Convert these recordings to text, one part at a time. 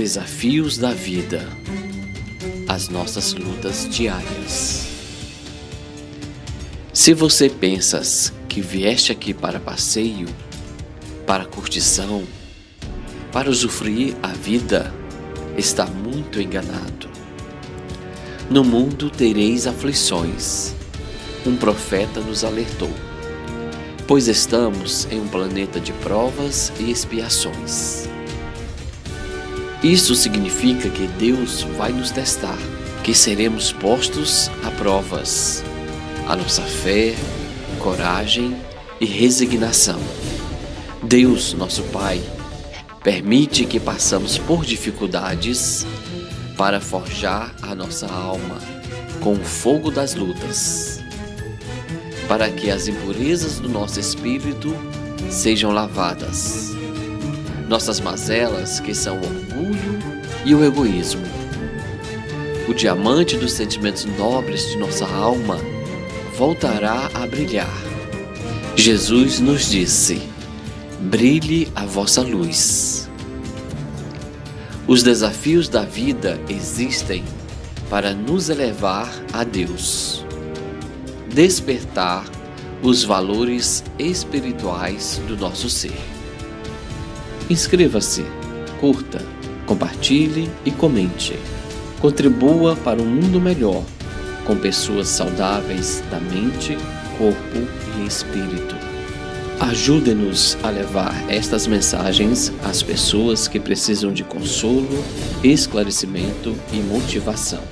desafios da vida, as nossas lutas diárias. Se você pensas que vieste aqui para passeio, para curtição, para usufruir a vida, está muito enganado. No mundo tereis aflições. Um profeta nos alertou, pois estamos em um planeta de provas e expiações. Isso significa que Deus vai nos testar, que seremos postos a provas. A nossa fé, coragem e resignação. Deus, nosso Pai, permite que passamos por dificuldades para forjar a nossa alma com o fogo das lutas, para que as impurezas do nosso espírito sejam lavadas. Nossas mazelas, que são o orgulho e o egoísmo. O diamante dos sentimentos nobres de nossa alma voltará a brilhar. Jesus nos disse: brilhe a vossa luz. Os desafios da vida existem para nos elevar a Deus, despertar os valores espirituais do nosso ser. Inscreva-se, curta, compartilhe e comente. Contribua para um mundo melhor, com pessoas saudáveis da mente, corpo e espírito. Ajude-nos a levar estas mensagens às pessoas que precisam de consolo, esclarecimento e motivação.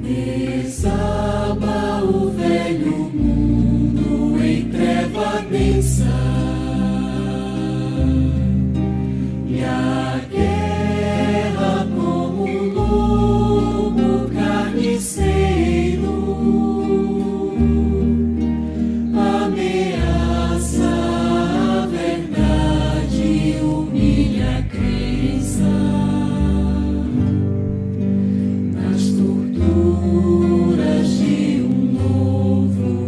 Desaba o velho mundo em treva densa, e a guerra como um lobo carniceiro ameaça a verdade, humilha a crença. Nas torturas de um novo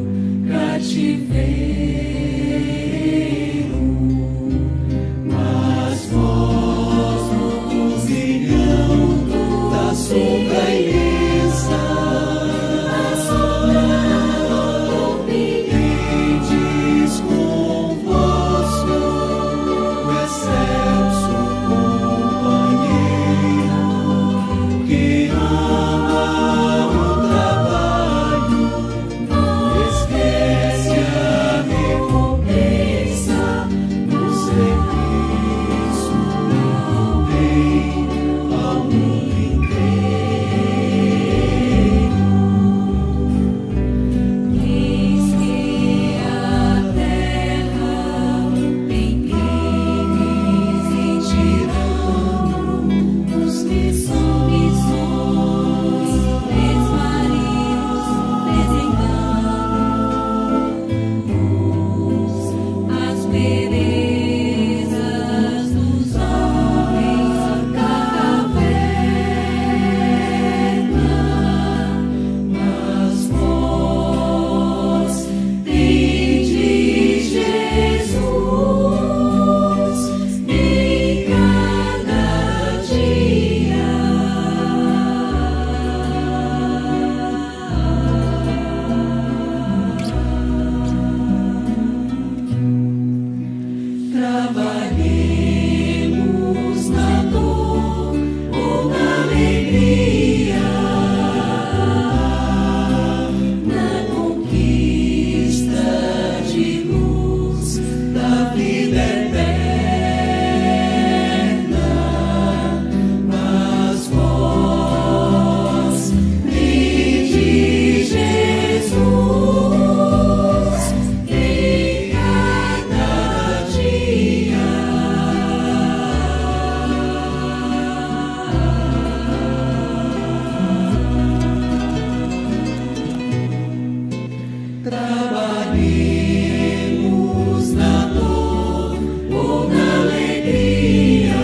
Trabalhemos na dor ou na alegria,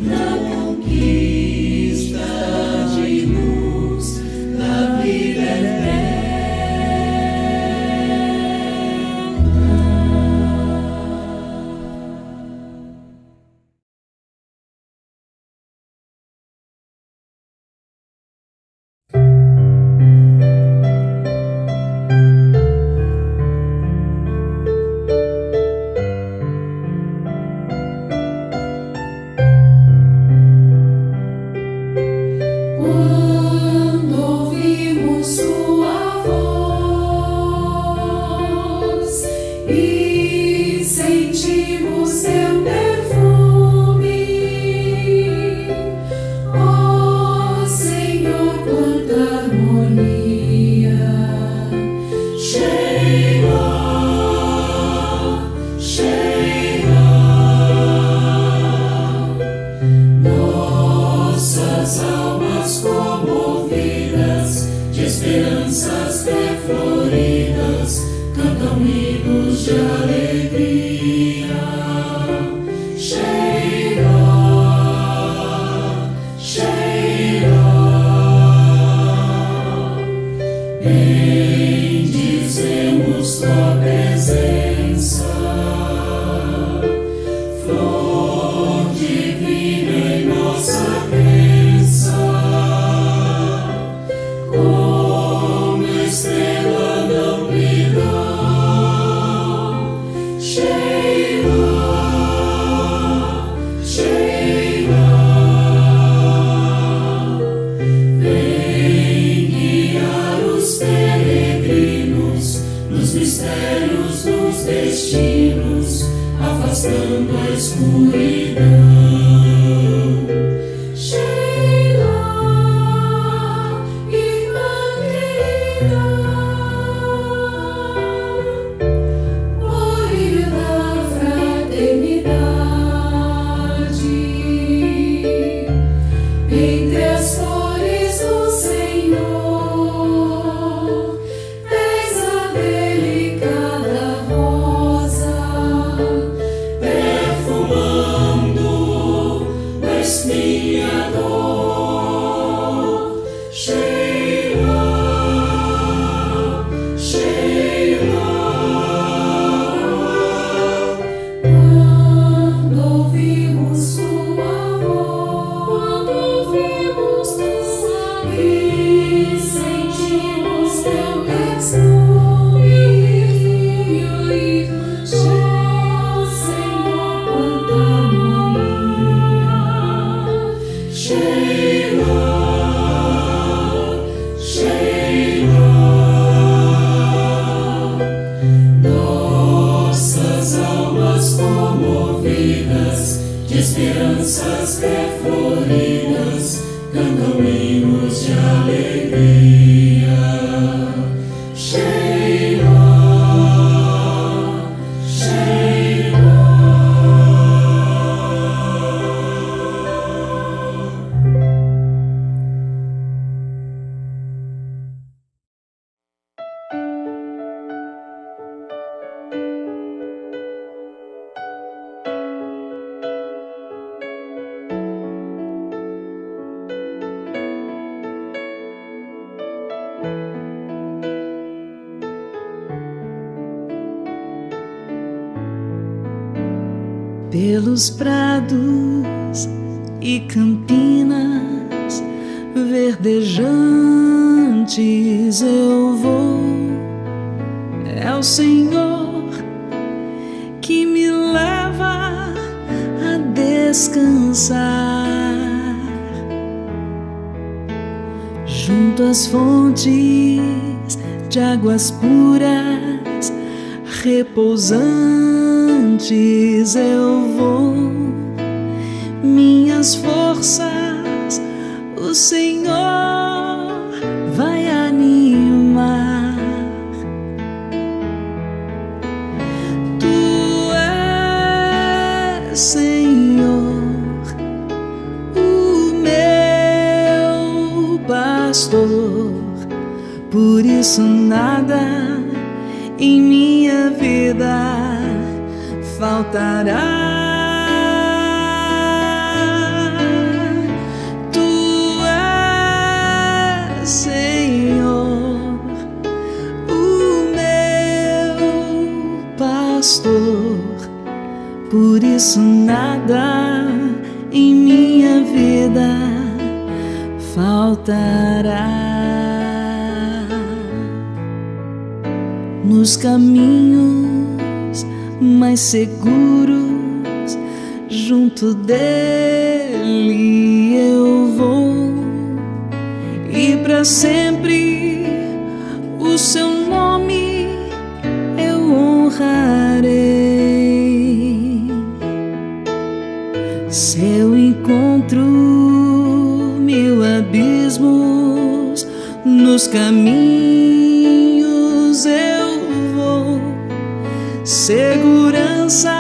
na conquista de luz da vida eterna. Quando ouvimos sua voz e sentimos seu perfume, ó Senhor, quanta harmonia! Sheila, Sheila, nossas almas comovidas, de esperanças refloridas, cantam hinos de alegria. Sheila, Sheila, bendizemos tua presença, flor divina em nossa crença, como estrela não brilhou. Sheila, Sheila, vem guiar os peregrinos nos mistérios dos destinos, afastando a escuridão. Sheila, irmã querida, óleo da fraternidade, entre as flores do Senhor, és a delicada rosa, perfumando o espinhador. Sheila, Sheila, quando ouvimos sua voz e sentimos teu perfume, ó Senhor, quanta harmonia! Sheila, Sheila, nossas almas comovidas, de esperanças refloridas, cantam hinos de alegria. Sheila, Sheila. Pelos prados e campinas verdejantes eu vou. É o Senhor que me leva a descansar junto às fontes de águas puras, repousantes eu vou. Minhas forças o Senhor vai animar. Tu és, Senhor, o meu pastor, por isso nada em minha vida faltará. Tu és, Senhor, o meu pastor, por isso nada em minha vida faltará. Nos caminhos mais seguros, junto dele eu vou, e para sempre o seu nome eu honrarei. Se eu encontro mil abismos nos caminhos eu vou, segurança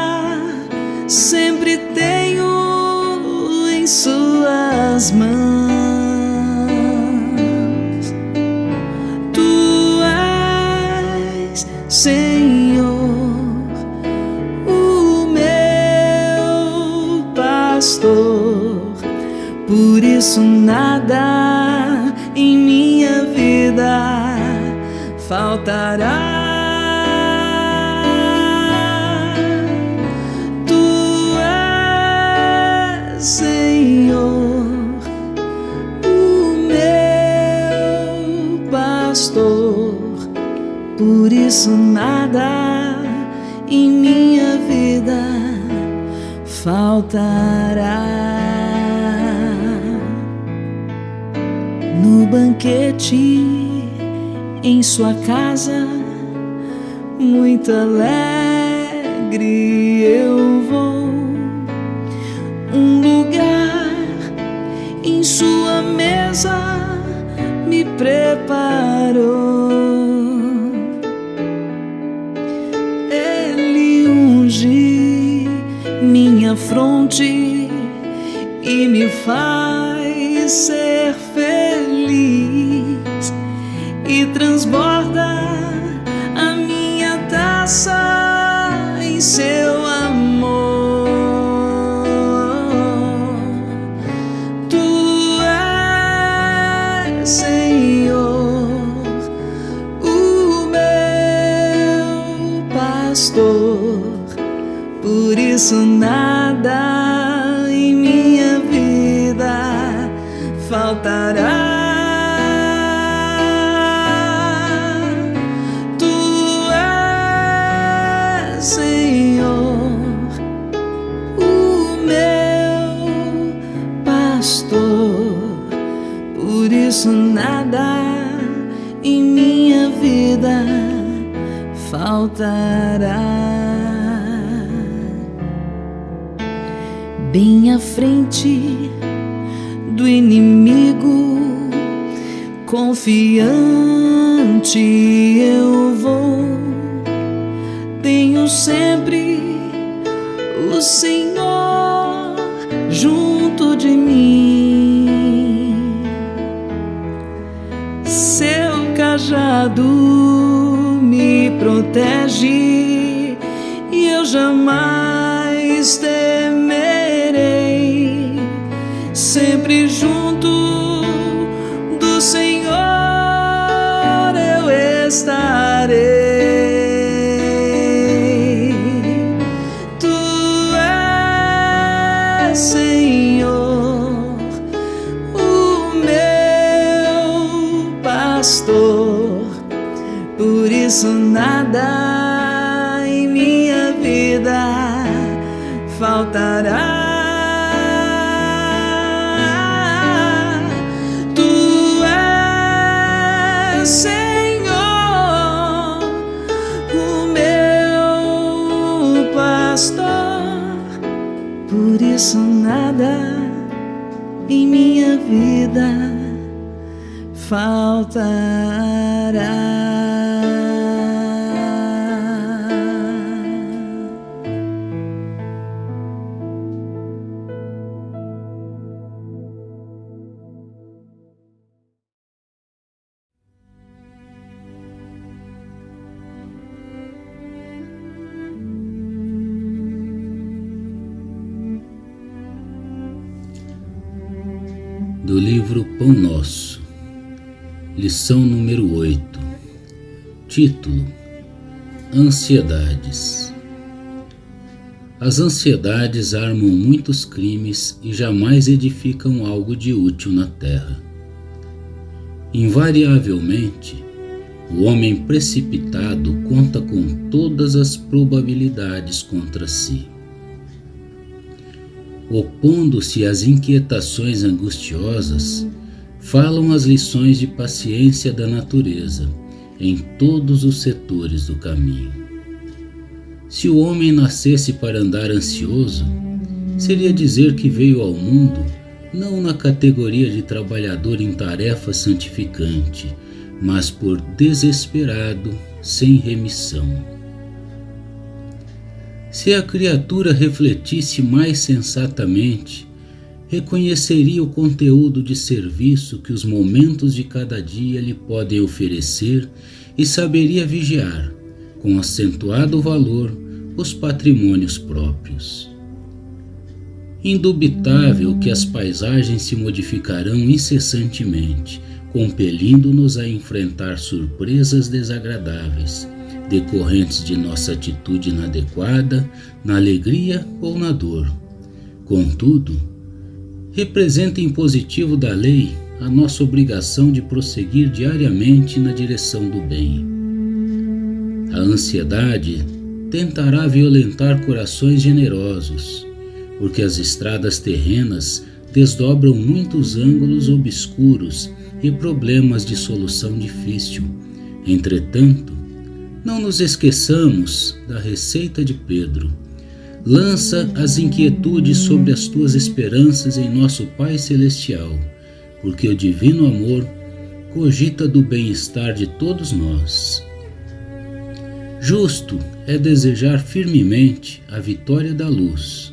sempre tenho em suas mãos. Tu és, Senhor, o meu pastor, por isso nada em minha vida faltará. Tu és, Senhor, o meu pastor, por isso nada em minha vida faltará. No banquete em sua casa, muito alegre eu vou, um lugar em sua mesa me preparou. Ele unge minha fronte e me faz ser feliz, e transborda a minha taça em seu amor. Tu és, Senhor, o meu pastor, por isso nada em minha vida faltará. Por isso nada em minha vida faltará. Bem à frente do inimigo, confiante eu vou, tenho sempre o Senhor junto de mim. Seu cajado me protege e eu jamais temerei. Sempre junto do Senhor eu estarei. Tu és, Senhor, o meu pastor, por isso nada em minha vida faltará. Tu és, Senhor, o meu pastor, por isso nada em minha vida faltará. do livro Pão Nosso, lição número 8, título: Ansiedades. As ansiedades armam muitos crimes e jamais edificam algo de útil na terra. Invariavelmente, o homem precipitado conta com todas as probabilidades contra si. Opondo-se às inquietações angustiosas, falam as lições de paciência da natureza em todos os setores do caminho. Se o homem nascesse para andar ansioso, seria dizer que veio ao mundo não na categoria de trabalhador em tarefa santificante, mas por desesperado, sem remissão. Se a criatura refletisse mais sensatamente, reconheceria o conteúdo de serviço que os momentos de cada dia lhe podem oferecer e saberia vigiar, com acentuado valor, os patrimônios próprios. Indubitável que as paisagens se modificarão incessantemente, compelindo-nos a enfrentar surpresas desagradáveis, decorrentes de nossa atitude inadequada, na alegria ou na dor. Contudo, representa em positivo da lei a nossa obrigação de prosseguir diariamente na direção do bem. A ansiedade tentará violentar corações generosos, porque as estradas terrenas desdobram muitos ângulos obscuros e problemas de solução difícil. Entretanto, não nos esqueçamos da receita de Pedro: lança as inquietudes sobre as tuas esperanças em nosso Pai Celestial, porque o divino amor cogita do bem-estar de todos nós. Justo é desejar firmemente a vitória da luz,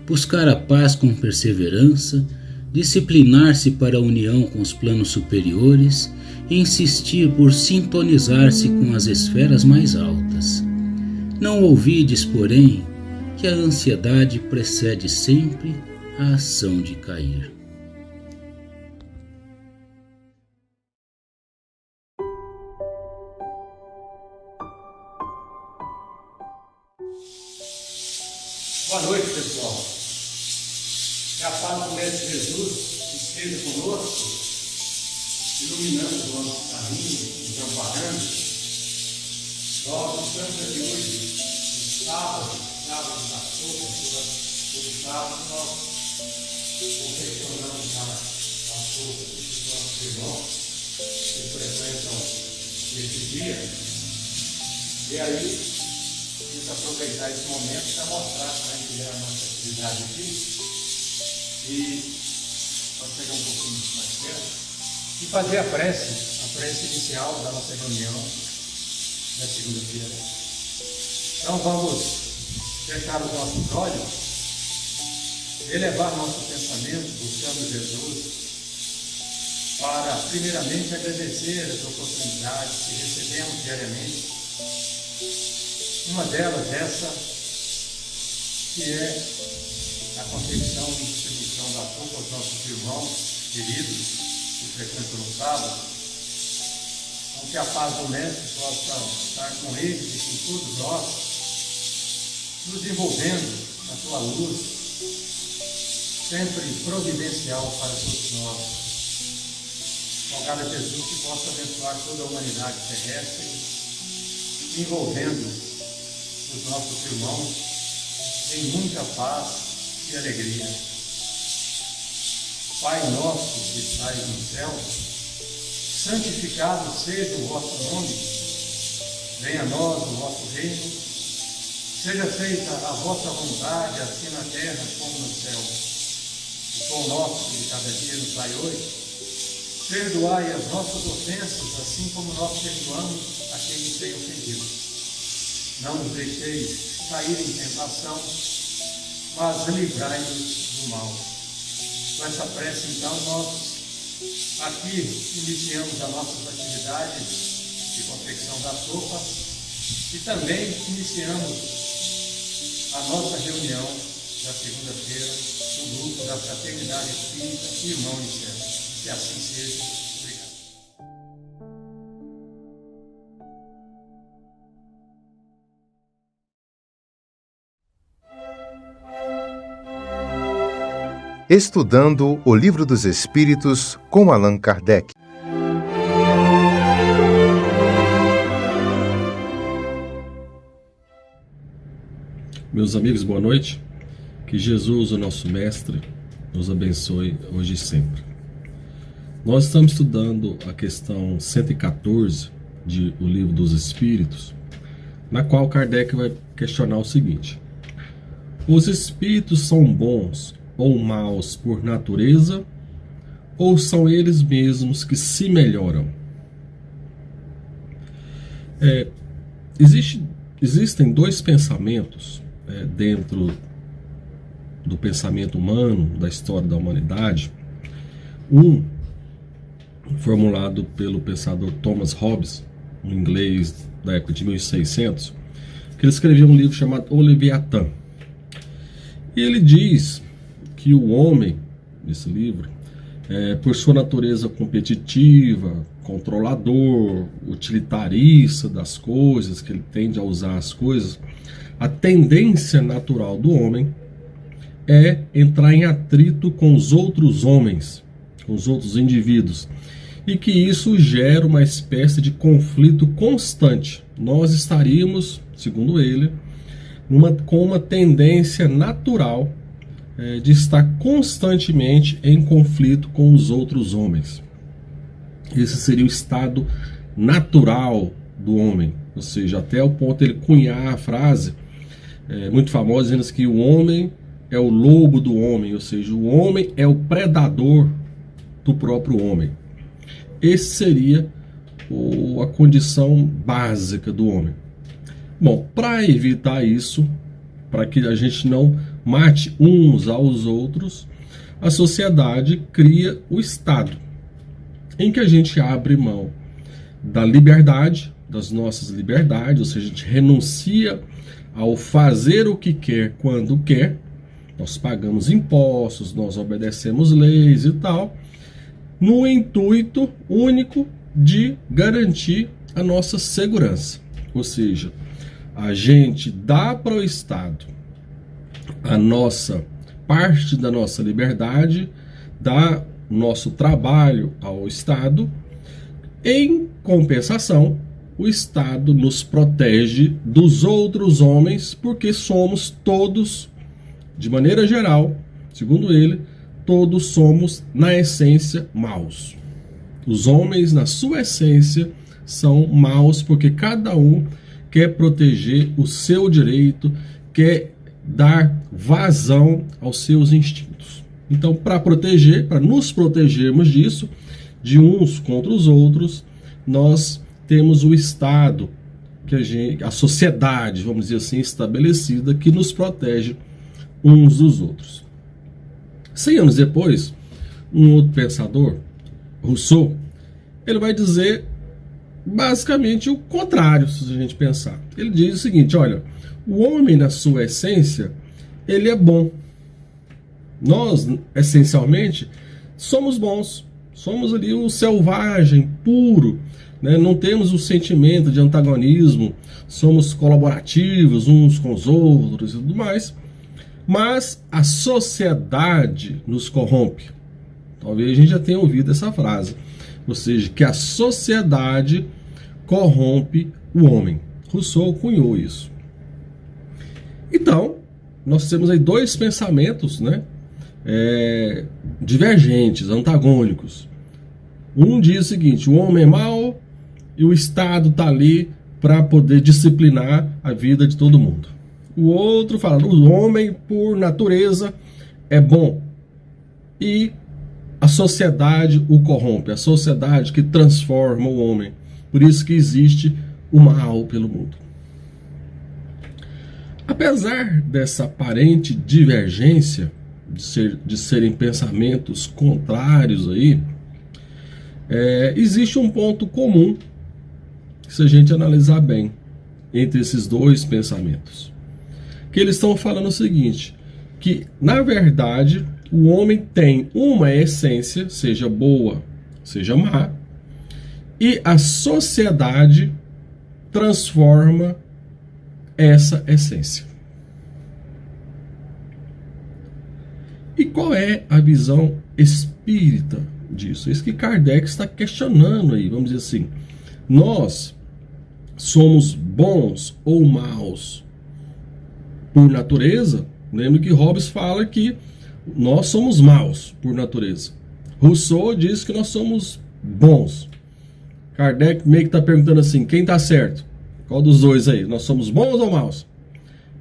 buscar a paz com perseverança, disciplinar-se para a união com os planos superiores e insistir por sintonizar-se com as esferas mais altas. Não ouvides, porém, que a ansiedade precede sempre a ação de cair. Boa noite, pessoal. Que a paz do Mestre Jesus esteja conosco, iluminando o nosso caminho, nos amparando. Nós estamos aqui hoje, no sábado da sopa, todo sábado nós confeccionamos a sopa dos nossos irmãos que frequentam esse dia. E aí, quis aproveitar esse momento para mostrar para iniciar a nossa atividade aqui. E pode pegar um pouquinho mais perto e fazer a prece inicial da nossa reunião da segunda-feira. Então vamos fechar os nossos olhos, elevar nosso pensamento buscando Jesus, para primeiramente agradecer as oportunidades que recebemos diariamente. Uma delas, essa que é a confecção e distribuição da sopa aos nossos irmãos queridos que frequentam no sábado. Então, que a paz do Mestre possa estar com eles e com todos nós, nos envolvendo na tua luz, sempre providencial para todos nós. Rogar a Jesus que possa abençoar toda a humanidade terrestre, envolvendo os nossos irmãos em muita paz e alegria. Pai nosso que estais no céu, santificado seja o vosso nome, venha a nós o vosso reino, seja feita a vossa vontade, assim na terra como no céu. O pão nosso de cada dia nos dai hoje, perdoai as nossas ofensas, assim como nós perdoamos a quem nos tem ofendido. Não nos deixeis cair em tentação, mas livrai-nos do mal. Com essa prece, então, nós aqui iniciamos as nossas atividades de confecção da sopa e também iniciamos a nossa reunião da segunda-feira do grupo da Fraternidade Espírita Irmão em Céu. Que assim seja. Obrigado. Estudando o Livro dos Espíritos com Allan Kardec. Meus amigos, boa noite. Que Jesus, o nosso Mestre, nos abençoe hoje e sempre. Nós estamos estudando a questão 114 do Livro dos Espíritos, na qual Kardec vai questionar o seguinte: os espíritos são bons ou maus por natureza, ou são eles mesmos que se melhoram? Existem dois pensamentos dentro do pensamento humano, da história da humanidade. Um, formulado pelo pensador Thomas Hobbes, um inglês da época de 1600, que ele escreveu um livro chamado O Leviatã. E ele diz que o homem, nesse livro, por sua natureza competitiva, controlador, utilitarista das coisas, que ele tende a usar as coisas, a tendência natural do homem é entrar em atrito com os outros homens, com os outros indivíduos, e que isso gera uma espécie de conflito constante. Nós estaríamos, segundo ele, com uma tendência natural de estar constantemente em conflito com os outros homens. Esse seria o estado natural do homem, ou seja, até o ponto de ele cunhar a frase muito famosa, dizendo que o homem é o lobo do homem, ou seja, o homem é o predador do próprio homem. Esse seria a condição básica do homem. Bom, para evitar isso, para que a gente não mate uns aos outros, a sociedade cria o Estado, em que a gente abre mão da liberdade, das nossas liberdades, ou seja, a gente renuncia ao fazer o que quer quando quer. Nós pagamos impostos, nós obedecemos leis e tal, no intuito único de garantir a nossa segurança. Ou seja, a gente dá para o Estado a nossa parte da nossa liberdade, dá nosso trabalho ao Estado. Em compensação, o Estado nos protege dos outros homens, porque somos todos, de maneira geral, segundo ele, todos somos, na essência, maus. Os homens, na sua essência, são maus, porque cada um quer proteger o seu direito, quer dar vazão aos seus instintos. Então, para nos protegermos disso, de uns contra os outros, nós temos o Estado, a sociedade, vamos dizer assim, estabelecida, que nos protege uns dos outros. 100 anos depois, um outro pensador, Rousseau, ele vai dizer basicamente o contrário, se a gente pensar. Ele diz o seguinte: olha, o homem, na sua essência, ele é bom. Nós, essencialmente, somos bons. Somos ali o selvagem, puro, né? Não temos o sentimento de antagonismo, somos colaborativos uns com os outros e tudo mais. Mas a sociedade nos corrompe. Talvez a gente já tenha ouvido essa frase. Ou seja, que a sociedade corrompe o homem. Rousseau cunhou isso. Então, nós temos aí dois pensamentos, né, divergentes, antagônicos. Um diz o seguinte: o homem é mau e o Estado está ali para poder disciplinar a vida de todo mundo. O outro fala: o homem, por natureza, é bom e a sociedade o corrompe, a sociedade que transforma o homem. Por isso que existe o mal pelo mundo. Apesar dessa aparente divergência, de serem pensamentos contrários aí, existe um ponto comum, se a gente analisar bem, entre esses dois pensamentos. Que eles estão falando o seguinte: que, na verdade, o homem tem uma essência, seja boa, seja má, e a sociedade transforma essa essência. E qual é a visão espírita disso? Isso que Kardec está questionando aí, vamos dizer assim. Nós somos bons ou maus por natureza? Lembra que Hobbes fala que nós somos maus por natureza. Rousseau diz que nós somos bons. Kardec meio que está perguntando assim, quem está certo? Qual dos dois aí? Nós somos bons ou maus?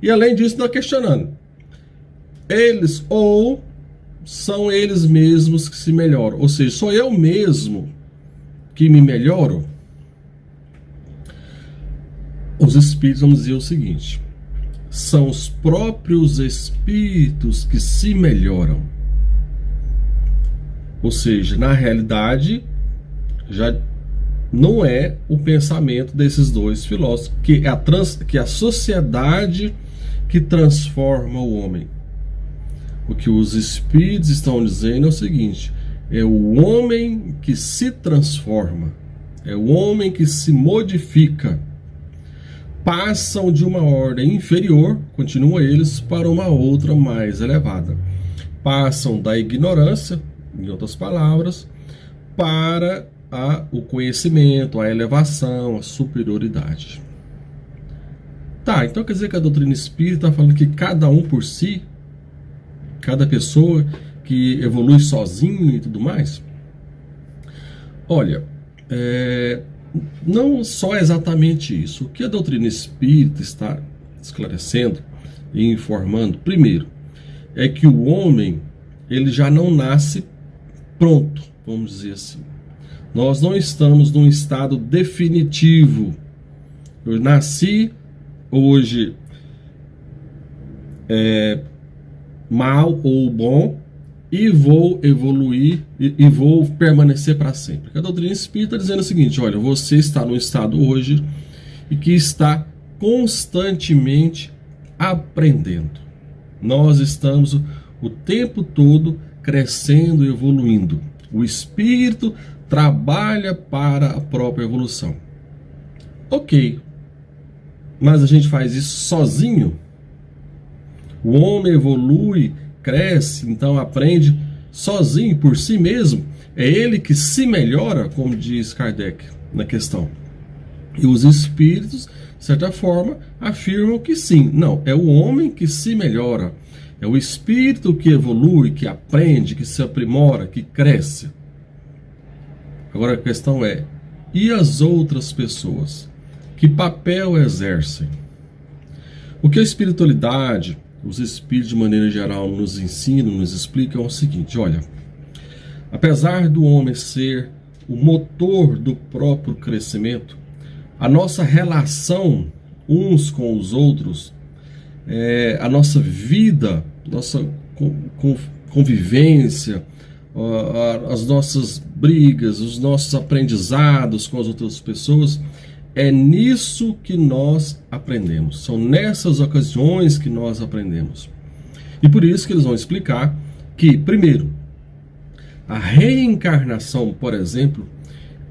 E além disso, está questionando. Eles ou são eles mesmos que se melhoram? Ou seja, sou eu mesmo que me melhoro? Os espíritos vão dizer o seguinte: são os próprios espíritos que se melhoram. Ou seja, na realidade, já não é o pensamento desses dois filósofos, que é a sociedade que transforma o homem. O que os espíritos estão dizendo é o seguinte: é o homem que se transforma, é o homem que se modifica. Passam de uma ordem inferior, continuam eles, para uma outra mais elevada. Passam da ignorância, em outras palavras, para o conhecimento, a elevação, a superioridade. Tá, então quer dizer que a doutrina espírita está falando que cada um por si, cada pessoa que evolui sozinho e tudo mais? Olha, não só exatamente isso. O que a doutrina espírita está esclarecendo e informando, primeiro, é que o homem, ele já não nasce pronto, vamos dizer assim. Nós não estamos num estado definitivo. Eu nasci hoje mal ou bom e vou evoluir e vou permanecer para sempre. A doutrina espírita está dizendo o seguinte: olha, você está num estado hoje e que está constantemente aprendendo. Nós estamos o tempo todo crescendo e evoluindo. O espírito trabalha para a própria evolução. Ok, mas a gente faz isso sozinho? O homem evolui, cresce, então aprende sozinho, por si mesmo? É ele que se melhora, como diz Kardec na questão. E os espíritos, de certa forma, afirmam que sim. Não, é o homem que se melhora. É o espírito que evolui, que aprende, que se aprimora, que cresce. Agora a questão é, e as outras pessoas? Que papel exercem? O que a espiritualidade, os espíritos de maneira geral nos ensinam, nos explicam é o seguinte: olha, apesar do homem ser o motor do próprio crescimento, a nossa relação uns com os outros, a nossa vida, nossa convivência, as nossas brigas, os nossos aprendizados com as outras pessoas, é nisso que nós aprendemos. São nessas ocasiões que nós aprendemos. E por isso que eles vão explicar que, primeiro, a reencarnação, por exemplo,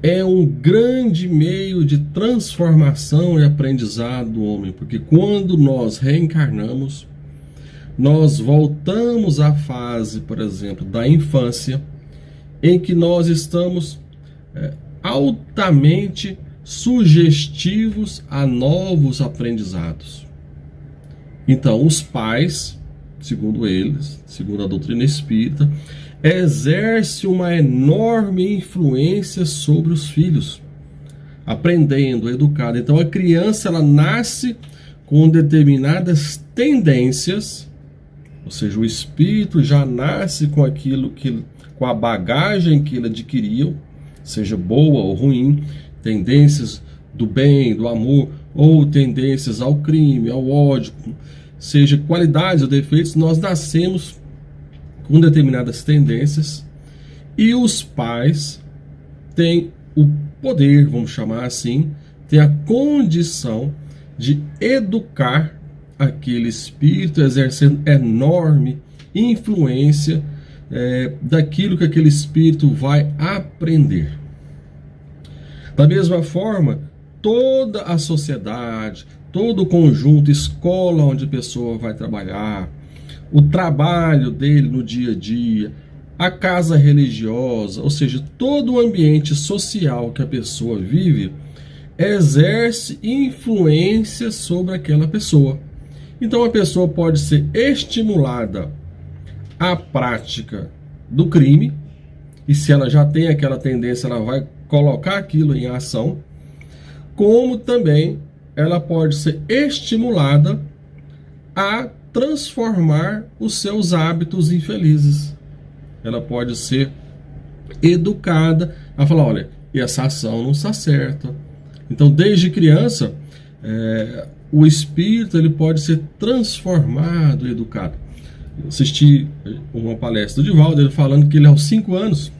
é um grande meio de transformação e aprendizado do homem. Porque quando nós reencarnamos, nós voltamos à fase, por exemplo, da infância, em que nós estamos altamente sugestivos a novos aprendizados. Então, os pais, segundo eles, segundo a doutrina espírita, exercem uma enorme influência sobre os filhos, aprendendo, educando. Então, a criança, ela nasce com determinadas tendências, ou seja, o espírito já nasce com aquilo com a bagagem que ele adquiriu, seja boa ou ruim, tendências do bem, do amor, ou tendências ao crime, ao ódio, seja qualidades ou defeitos, nós nascemos com determinadas tendências e os pais têm o poder, vamos chamar assim, têm a condição de educar aquele espírito, exercendo enorme influência daquilo que aquele espírito vai aprender. Da mesma forma, toda a sociedade, todo o conjunto, escola onde a pessoa vai trabalhar, o trabalho dele no dia a dia, a casa religiosa, ou seja, todo o ambiente social que a pessoa vive, exerce influência sobre aquela pessoa. Então a pessoa pode ser estimulada à prática do crime, e se ela já tem aquela tendência, ela vai colocar aquilo em ação, como também ela pode ser estimulada a transformar os seus hábitos infelizes. Ela pode ser educada a falar, olha, essa ação não está certa. Então, desde criança, o espírito ele pode ser transformado e educado. Eu assisti uma palestra do Divaldo, ele falando que ele aos 5 anos,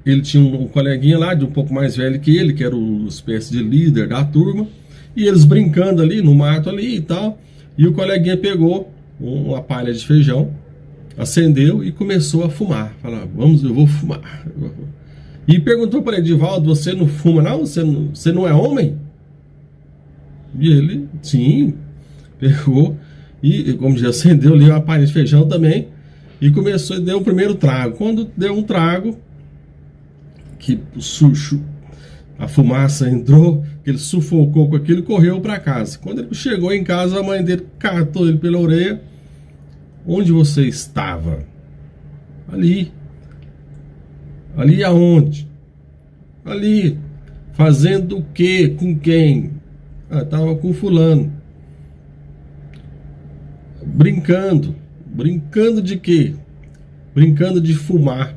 ele tinha um coleguinha lá, de um pouco mais velho que ele, que era uma espécie de líder da turma, e eles brincando ali no mato ali e tal, e o coleguinha pegou uma palha de feijão, acendeu e começou a fumar. Falou, eu vou fumar. E perguntou para ele, Divaldo, você não fuma não? Você não é homem? E ele, sim, pegou e, como diz, acendeu ali uma palha de feijão também e começou e deu o primeiro trago. Quando deu um trago, que a fumaça entrou, que ele sufocou com aquilo e correu para casa. Quando ele chegou em casa, a mãe dele catou ele pela orelha. Onde você estava? Ali. Ali aonde? Ali. Fazendo o quê? Com quem? Estava com fulano. Brincando. Brincando de quê? Brincando de fumar.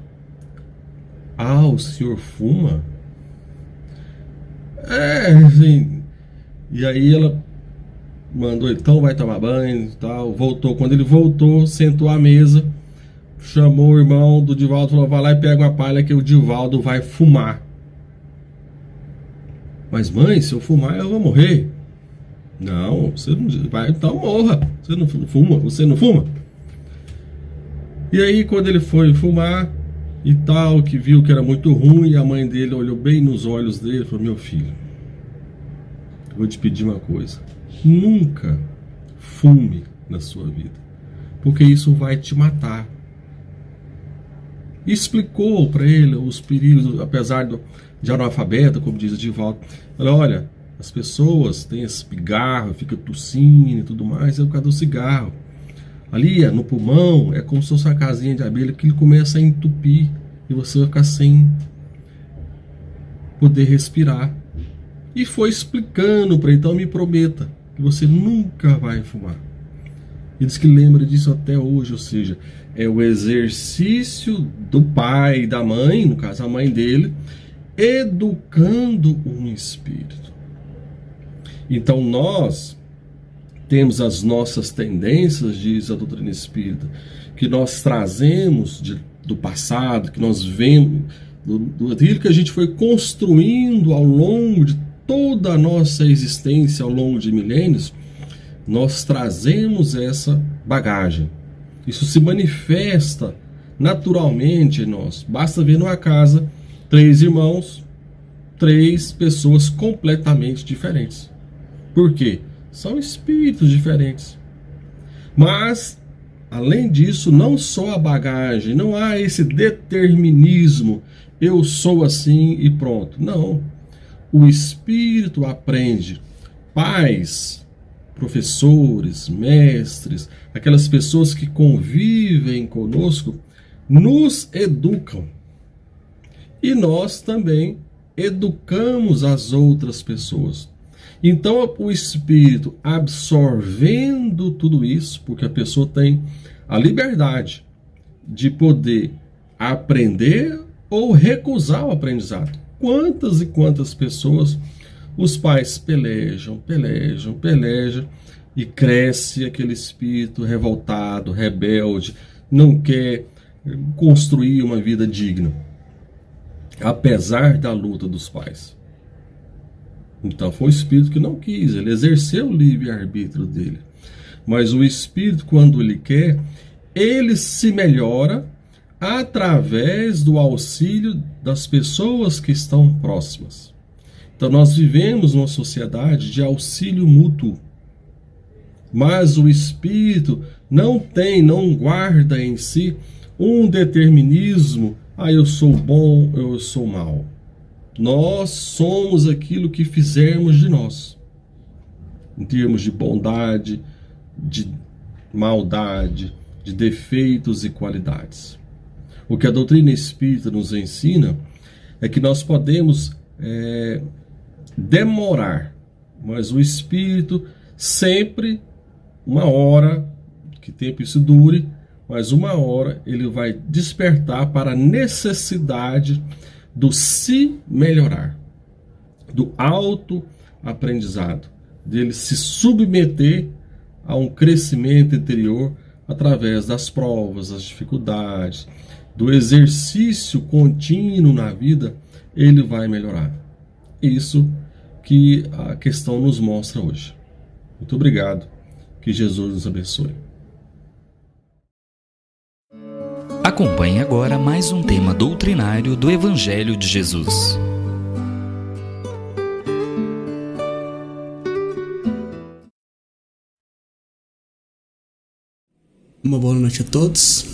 Ah, o senhor fuma? Assim. E aí ela mandou ele, então vai tomar banho e tal. Voltou. Quando ele voltou, sentou à mesa, chamou o irmão do Divaldo, falou, vai lá e pega uma palha que o Divaldo vai fumar. Mas mãe, se eu fumar eu vou morrer. Não, você não vai, então morra. Você não fuma? Você não fuma? E aí quando ele foi fumar e tal, que viu que era muito ruim, a mãe dele olhou bem nos olhos dele e falou, meu filho, eu vou te pedir uma coisa. Nunca fume na sua vida, porque isso vai te matar. E explicou para ele os perigos, apesar de analfabeto, como diz o Divaldo. Falou, olha, as pessoas têm esse pigarro, fica tossindo e tudo mais, é por causa do cigarro. Ali no pulmão é como se fosse uma casinha de abelha que ele começa a entupir e você vai ficar sem poder respirar. E foi explicando para ele, então me prometa que você nunca vai fumar. Ele diz que lembra disso até hoje, ou seja, é o exercício do pai e da mãe, no caso a mãe dele, educando um espírito. Então nós temos as nossas tendências, diz a doutrina espírita, que nós trazemos do passado, que nós vemos, daquilo que a gente foi construindo ao longo de toda a nossa existência, ao longo de milênios, nós trazemos essa bagagem. Isso se manifesta naturalmente em nós. Basta ver numa casa, 3 irmãos, 3 pessoas completamente diferentes. Por quê? São espíritos diferentes. Mas, além disso, não só a bagagem, não há esse determinismo, eu sou assim e pronto. Não. O espírito aprende. Pais, professores, mestres, aquelas pessoas que convivem conosco, nos educam. E nós também educamos as outras pessoas. Então o espírito absorvendo tudo isso, porque a pessoa tem a liberdade de poder aprender ou recusar o aprendizado. Quantas e quantas pessoas os pais pelejam e cresce aquele espírito revoltado, rebelde, não quer construir uma vida digna, apesar da luta dos pais. Então foi o espírito que não quis, ele exerceu o livre-arbítrio dele. Mas o espírito, quando ele quer, ele se melhora através do auxílio das pessoas que estão próximas. Então nós vivemos numa sociedade de auxílio mútuo. Mas o espírito não guarda em si um determinismo, eu sou bom, eu sou mal. Nós somos aquilo que fizermos de nós, em termos de bondade, de maldade, de defeitos e qualidades. O que a doutrina espírita nos ensina é que nós podemos demorar, mas o espírito sempre, uma hora, que tempo isso dure, mas uma hora ele vai despertar para a necessidade do se melhorar, do autoaprendizado, dele se submeter a um crescimento interior através das provas, das dificuldades, do exercício contínuo na vida, ele vai melhorar. Isso que a questão nos mostra hoje. Muito obrigado. Que Jesus nos abençoe. Acompanhe agora mais um tema doutrinário do Evangelho de Jesus. Uma boa noite a todos.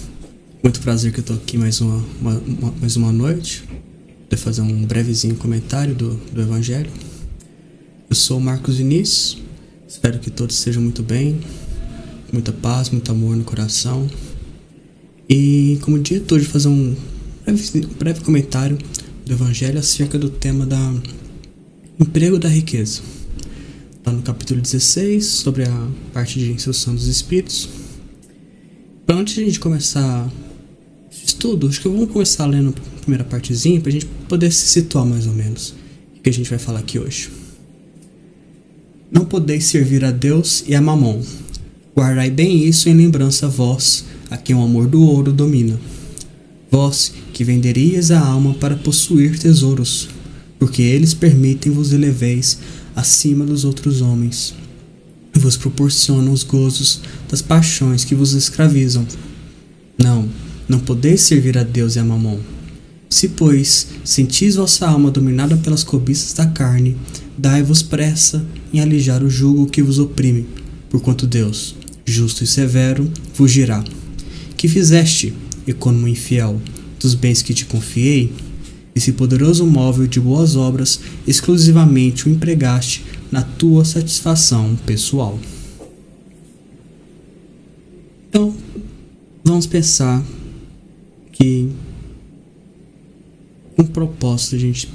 Muito prazer que eu estou aqui mais uma noite para fazer um brevezinho comentário do Evangelho. Eu sou o Marcos Vinícius. Espero que todos estejam muito bem, muita paz, muito amor no coração. E como dito, hoje fazer um breve comentário do Evangelho acerca do tema da emprego da riqueza. Está no capítulo 16, sobre a parte de instrução dos espíritos. Para antes de a gente começar esse estudo, acho que vamos começar lendo a primeira partezinha para a gente poder se situar mais ou menos o que a gente vai falar aqui hoje. Não podeis servir a Deus e a Mamon. Guardai bem isso em lembrança a vós, a quem o amor do ouro domina. Vós, que venderias a alma para possuir tesouros, porque eles permitem vos eleveis acima dos outros homens, e vos proporcionam os gozos das paixões que vos escravizam. Não podeis servir a Deus e a Mamon. Se, pois, sentis vossa alma dominada pelas cobiças da carne, dai-vos pressa em alijar o jugo que vos oprime, porquanto Deus, justo e severo, vos dirá: que fizeste, econômico infiel, dos bens que te confiei? Esse poderoso móvel de boas obras exclusivamente o empregaste na tua satisfação pessoal. Então, vamos pensar que um propósito a gente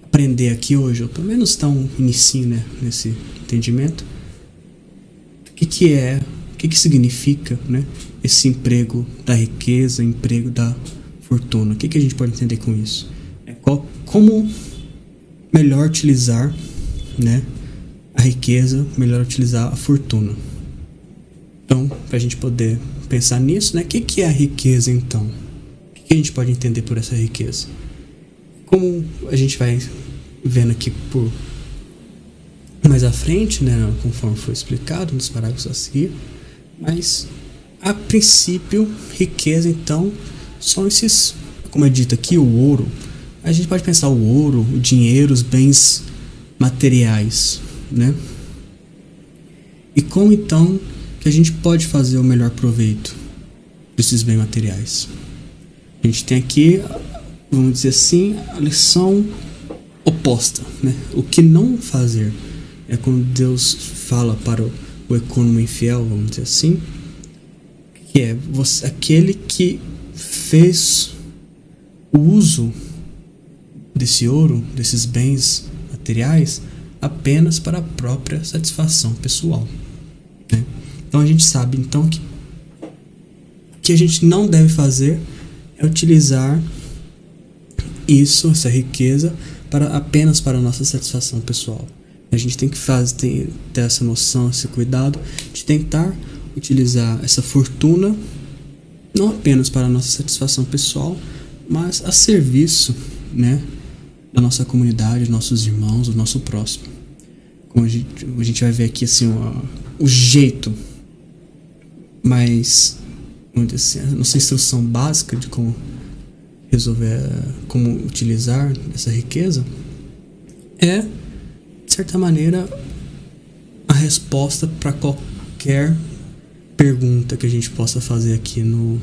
aprender aqui hoje, ou pelo menos dar um inicinho, né, nesse entendimento, o que significa, né, esse emprego da riqueza, emprego da fortuna. O que a gente pode entender com isso? Como melhor utilizar, né, a riqueza, melhor utilizar a fortuna. Então, para a gente poder pensar nisso, né, o que é a riqueza então? O que a gente pode entender por essa riqueza? Como a gente vai vendo aqui por mais à frente, né, conforme foi explicado nos parágrafos a seguir, mas a princípio, riqueza então são esses, como é dito aqui, o ouro. A gente pode pensar o ouro, o dinheiro, os bens materiais, né? E como então que a gente pode fazer o melhor proveito desses bens materiais? A gente tem aqui, vamos dizer assim, a lição oposta, né? O que não fazer é quando Deus fala para o econômico infiel, vamos dizer assim, que é aquele que fez o uso desse ouro, desses bens materiais, apenas para a própria satisfação pessoal, né? Então a gente sabe então que o que a gente não deve fazer é utilizar isso, essa riqueza, apenas para a nossa satisfação pessoal. A gente tem que ter essa noção, esse cuidado de tentar utilizar essa fortuna não apenas para a nossa satisfação pessoal, mas a serviço, né, da nossa comunidade, dos nossos irmãos, do nosso próximo. Como a gente vai ver aqui assim, o jeito mais vamos dizer assim, a nossa instrução básica de como resolver, como utilizar essa riqueza, é, de certa maneira, a resposta para qualquer pergunta que a gente possa fazer aqui no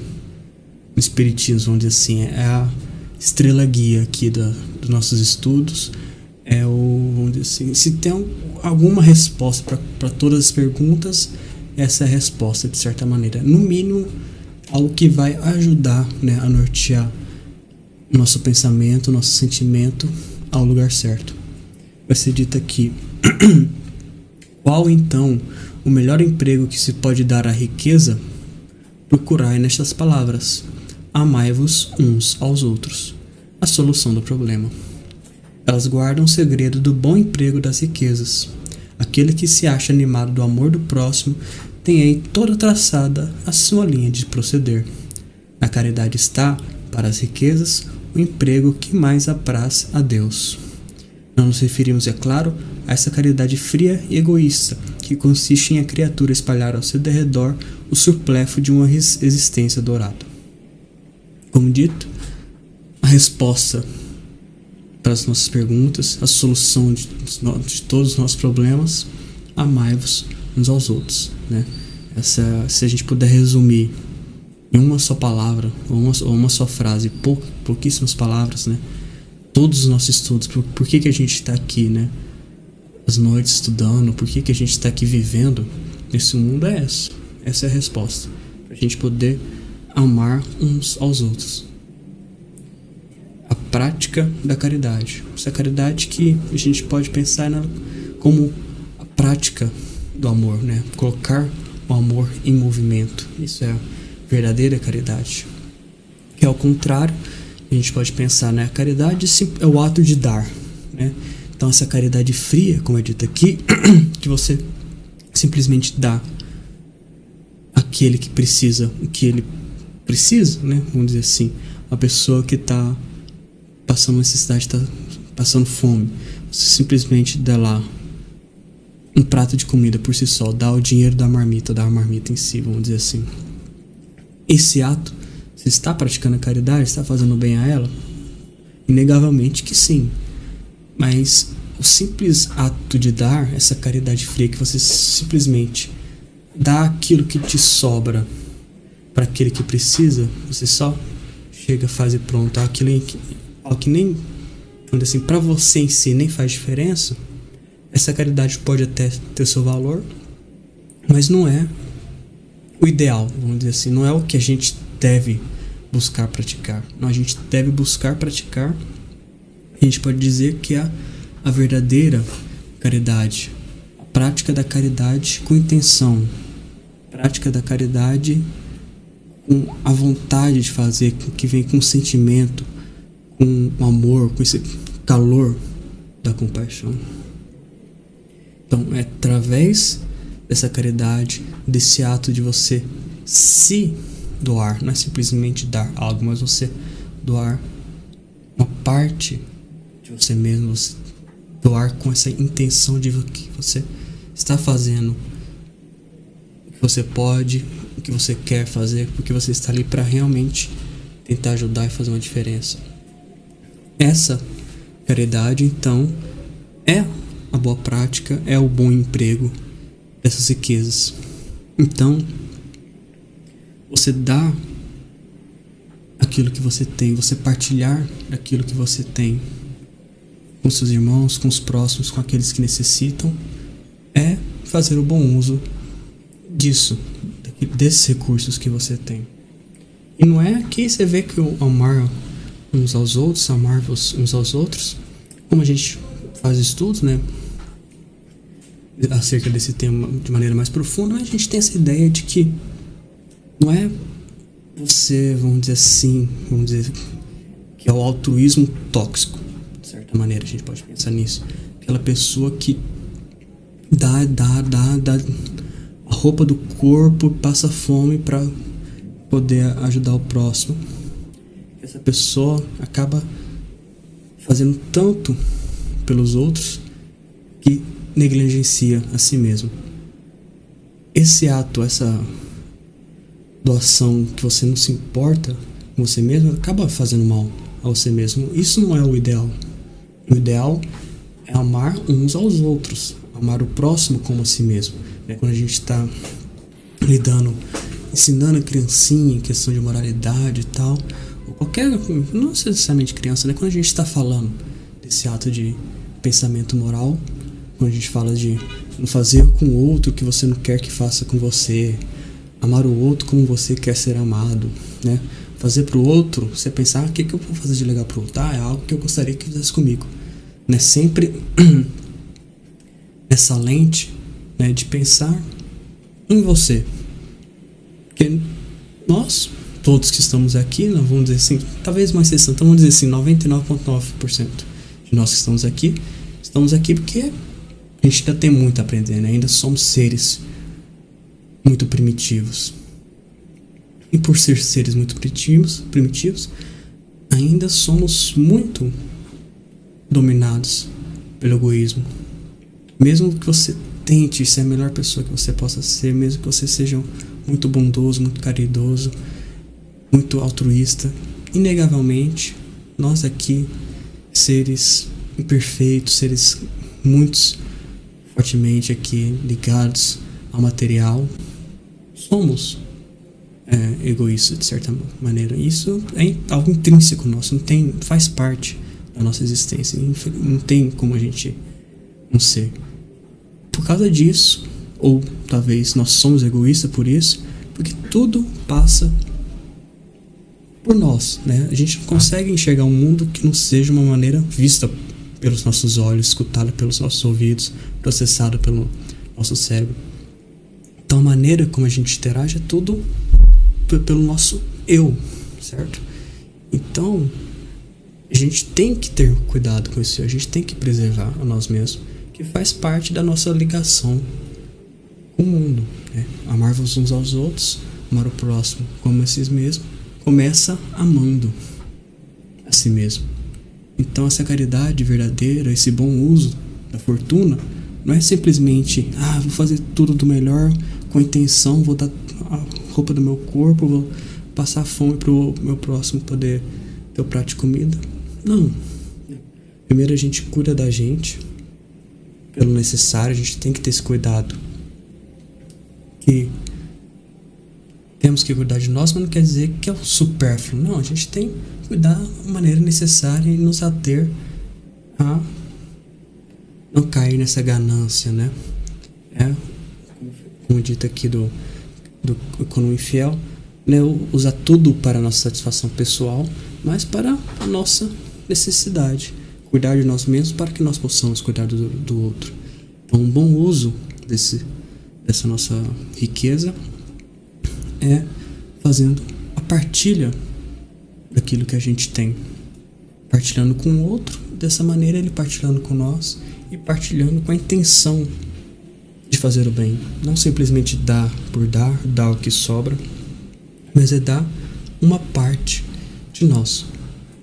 Espiritismo, vamos dizer assim. É a estrela guia aqui dos nossos estudos. Vamos dizer assim, se tem alguma resposta para todas as perguntas, essa é a resposta, de certa maneira. No mínimo, algo que vai ajudar, né, a nortear o nosso pensamento, o nosso sentimento ao lugar certo. Vai ser dito aqui: qual então o melhor emprego que se pode dar à riqueza? Procurai nestas palavras: amai-vos uns aos outros. A solução do problema. Elas guardam o segredo do bom emprego das riquezas. Aquele que se acha animado do amor do próximo tem aí toda traçada a sua linha de proceder. Na caridade está, para as riquezas, o emprego que mais apraz a Deus. Não nos referimos, é claro, a essa caridade fria e egoísta, que consiste em a criatura espalhar ao seu derredor o supléfio de uma existência dourada. Como dito, a resposta para as nossas perguntas, a solução de todos os nossos problemas: amai-vos uns aos outros, né? Se a gente puder resumir em uma só palavra, ou uma só frase, pouquíssimas palavras, né? Todos os nossos estudos, por que a gente está aqui, né? As noites estudando, por que a gente está aqui vivendo nesse mundo, é essa. Essa é a resposta. Para a gente poder amar uns aos outros. A prática da caridade. Essa caridade que a gente pode pensar como a prática do amor, né? Colocar o amor em movimento. Isso é a verdadeira caridade. Que ao contrário, a gente pode pensar, né? A caridade é o ato de dar, né? Então essa caridade fria, como é dito aqui, que você simplesmente dá àquele que precisa o que ele precisa, né? Vamos dizer assim, a pessoa que está passando necessidade, está passando fome, você simplesmente dá lá um prato de comida por si só, dá o dinheiro da marmita em si, vamos dizer assim. Esse ato, você está praticando a caridade, está fazendo bem a ela? Inegavelmente que sim. Mas o simples ato de dar, essa caridade fria, que você simplesmente dá aquilo que te sobra para aquele que precisa, você só chega, faz e pronto, aquilo que nem, assim, para você em si nem faz diferença. Essa caridade pode até ter seu valor, mas não é o ideal, vamos dizer assim, não é o que a gente deve buscar praticar. Não, a gente deve buscar praticar, a gente pode dizer que é a verdadeira caridade, a prática da caridade com intenção, prática da caridade com a vontade de fazer, que vem com sentimento, com o amor, com esse calor da compaixão. Então é através dessa caridade, desse ato de você se doar, não é simplesmente dar algo, mas você doar uma parte de você mesmo, você doar com essa intenção de que você está fazendo o que você pode, o que você quer fazer, porque você está ali para realmente tentar ajudar e fazer uma diferença. Essa caridade, então, é a boa prática, é o bom emprego dessas riquezas. Então, você dá aquilo que você tem, você partilhar aquilo que você tem com seus irmãos, com os próximos, com aqueles que necessitam, é fazer o bom uso disso, desses recursos que você tem. E não é que você vê que o amar uns aos outros, amar uns aos outros, como a gente faz estudos, né, acerca desse tema de maneira mais profunda, a gente tem essa ideia de que não é você, vamos dizer que é o altruísmo tóxico, de certa maneira a gente pode pensar nisso, aquela pessoa que dá a roupa do corpo, passa fome para poder ajudar o próximo. Essa pessoa acaba fazendo tanto pelos outros que negligencia a si mesmo. Esse ato, doação que você não se importa com você mesmo, acaba fazendo mal a você mesmo. Isso não é o ideal. O ideal é amar uns aos outros, amar o próximo como a si mesmo. Quando a gente está ensinando a criancinha em questão de moralidade e tal, ou qualquer, não necessariamente criança, né? Quando a gente está falando desse ato de pensamento moral, quando a gente fala de não fazer com o outro o que você não quer que faça com você, amar o outro como você quer ser amado, né? Fazer pro outro, você pensar, o que eu vou fazer de legal pro outro? É algo que eu gostaria que fizesse comigo, né? Sempre nessa lente, né, de pensar em você. Porque nós, todos que estamos aqui, nós vamos dizer assim, talvez mais 60%, vamos dizer assim, 99,9% de nós que estamos aqui porque a gente ainda tem muito a aprender, né? Ainda somos seres muito primitivos. E por ser seres muito primitivos, ainda somos muito dominados pelo egoísmo. Mesmo que você tente ser a melhor pessoa que você possa ser, mesmo que você seja muito bondoso, muito caridoso, muito altruísta, inegavelmente, nós aqui, seres imperfeitos, seres muito fortemente aqui ligados ao material, somos egoístas de certa maneira. Isso é algo intrínseco nosso, faz parte da nossa existência, não tem como a gente não ser. Por causa disso, ou talvez nós somos egoístas por isso, porque tudo passa por nós, né? A gente não consegue enxergar um mundo que não seja uma maneira vista pelos nossos olhos, escutada pelos nossos ouvidos, processada pelo nosso cérebro. Então a maneira como a gente interage é tudo pelo nosso eu, certo? Então a gente tem que ter cuidado com isso, a gente tem que preservar a nós mesmos, que faz parte da nossa ligação com o mundo, né? Amar uns aos outros, amar o próximo como a si mesmo, começa amando a si mesmo. Então essa caridade verdadeira, esse bom uso da fortuna, não é simplesmente, vou fazer tudo do melhor com a intenção, vou dar a roupa do meu corpo, vou passar fome pro meu próximo poder ter o prato de comida. Não. Primeiro a gente cuida da gente pelo necessário, a gente tem que ter esse cuidado. Que temos que cuidar de nós, mas não quer dizer que é o supérfluo. Não, a gente tem que cuidar da maneira necessária e nos ater a não cair nessa ganância, né? Como dito aqui do economia infiel, né? Usar tudo para a nossa satisfação pessoal, mas para a nossa necessidade. Cuidar de nós mesmos para que nós possamos cuidar do outro. Então, um bom uso dessa nossa riqueza é fazendo a partilha daquilo que a gente tem, partilhando com o outro, dessa maneira ele partilhando com nós e partilhando com a intenção de fazer o bem, não simplesmente dar por dar o que sobra, mas é dar uma parte de nós.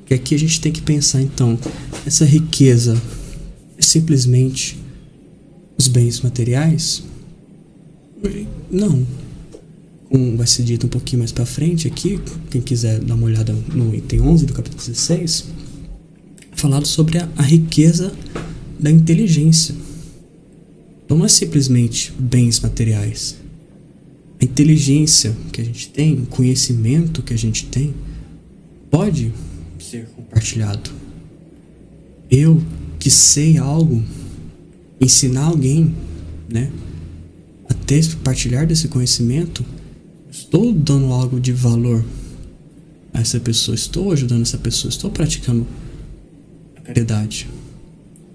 Que aqui a gente tem que pensar, então, essa riqueza é simplesmente os bens materiais? Não. Como vai ser dito um pouquinho mais para frente aqui, quem quiser dar uma olhada no item 11 do capítulo 16, falado sobre a riqueza da inteligência. Então não é simplesmente bens materiais. A inteligência que a gente tem, o conhecimento que a gente tem, pode ser compartilhado. Eu que sei algo, ensinar alguém, né, a partilhar desse conhecimento, estou dando algo de valor a essa pessoa, estou ajudando essa pessoa, estou praticando a caridade,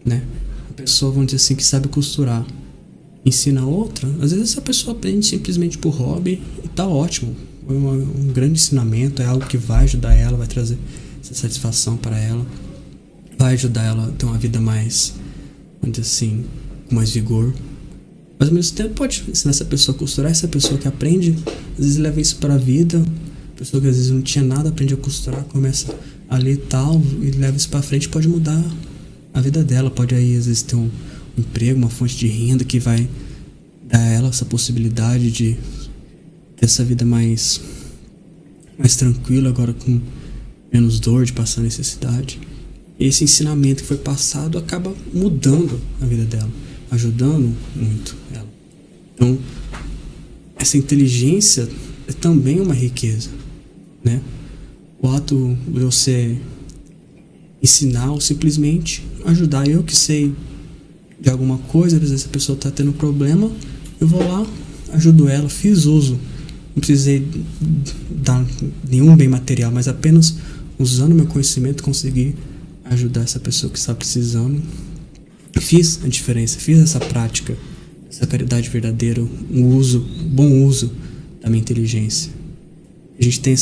né? A pessoa, vamos dizer assim, que sabe costurar, ensina a outra, às vezes essa pessoa aprende simplesmente por hobby e tá ótimo, é um grande ensinamento, é algo que vai ajudar ela, vai trazer essa satisfação para ela, vai ajudar ela a ter uma vida mais, vamos dizer assim, com mais vigor. Mas ao mesmo tempo pode ensinar essa pessoa a costurar, essa pessoa que aprende, às vezes leva isso para a vida, pessoa que às vezes não tinha nada, aprende a costurar, começa a ler tal e leva isso para frente, pode mudar a vida dela, pode aí às vezes ter um emprego, uma fonte de renda que vai dar a ela essa possibilidade de ter essa vida mais tranquila, agora com menos dor de passar necessidade. E esse ensinamento que foi passado acaba mudando a vida dela, ajudando muito ela. Então, essa inteligência é também uma riqueza, né? O ato de você ensinar ou simplesmente ajudar. Eu que sei de alguma coisa, às vezes a pessoa está tendo problema, eu vou lá, ajudo ela, fiz uso. Não precisei dar nenhum bem material, mas apenas usando meu conhecimento consegui ajudar essa pessoa que está precisando. Fiz a diferença, fiz essa prática, essa caridade verdadeira, bom uso da minha inteligência. A gente tem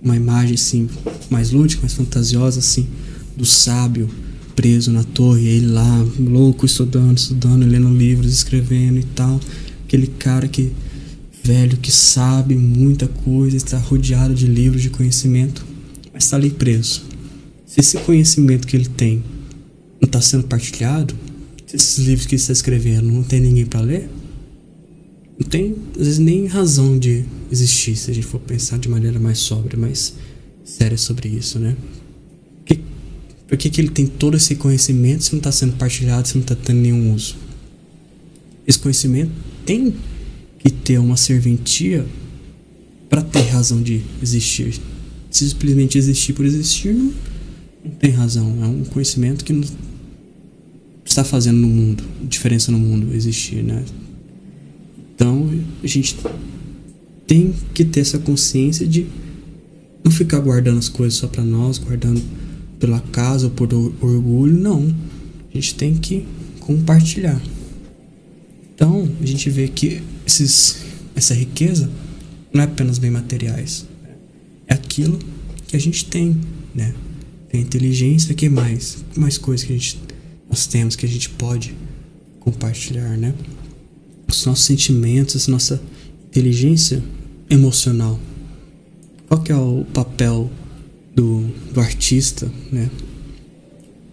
uma imagem assim, mais lúdica, mais fantasiosa assim, do sábio preso na torre, ele lá, louco, estudando, lendo livros, escrevendo e tal. Aquele cara velho, que sabe muita coisa, está rodeado de livros de conhecimento, mas está ali preso. Se esse conhecimento que ele tem não está sendo partilhado, se esses livros que ele está escrevendo não tem ninguém para ler, não tem, às vezes, nem razão de existir, se a gente for pensar de maneira mais sóbria, mais séria sobre isso, né? Por que ele tem todo esse conhecimento se não está sendo partilhado, se não está tendo nenhum uso? Esse conhecimento tem que ter uma serventia para ter razão de existir. Se simplesmente existir por existir, não tem razão. É um conhecimento que não está fazendo no mundo, diferença no mundo existir, né? Então, a gente tem que ter essa consciência de não ficar guardando as coisas só para nós, guardando pelo acaso ou por orgulho, não. A gente tem que compartilhar. Então, a gente vê que essa riqueza não é apenas bem materiais. É aquilo que a gente tem, né? Tem inteligência, que mais coisas que nós temos, que a gente pode compartilhar, né? Os nossos sentimentos, nossa inteligência emocional. Qual que é o papel do artista, né?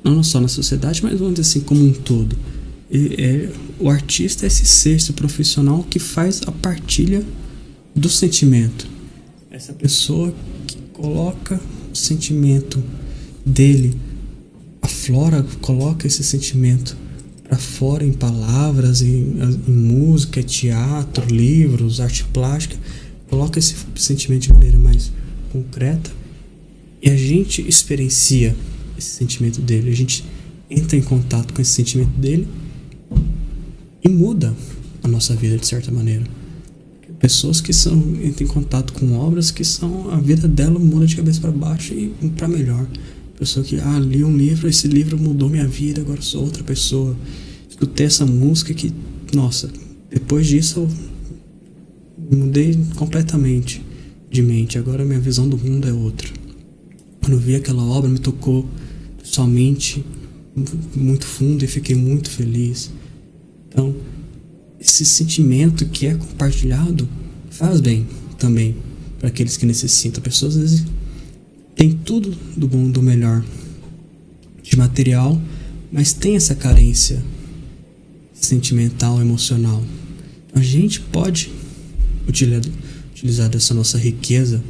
Não só na sociedade, mas vamos dizer assim, como um todo. O artista é esse ser, esse profissional que faz a partilha do sentimento. Essa pessoa que coloca o sentimento dele, aflora, coloca esse sentimento para fora em palavras, em música, teatro, livros, arte plástica, coloca esse sentimento de maneira mais concreta e a gente experiencia esse sentimento dele, a gente entra em contato com esse sentimento dele e muda a nossa vida de certa maneira. Pessoas que entram em contato com obras que a vida dela muda de cabeça para baixo e para melhor. Pessoa que, li um livro, esse livro mudou minha vida, agora sou outra pessoa. Escutei essa música que, nossa, depois disso eu mudei completamente de mente, agora minha visão do mundo é outra. Quando eu vi aquela obra, me tocou pessoalmente muito fundo e fiquei muito feliz. Então, esse sentimento que é compartilhado faz bem também para aqueles que necessitam. Pessoas às vezes têm tudo do bom, do melhor de material, mas tem essa carência sentimental, emocional. A gente pode utilizar dessa nossa riqueza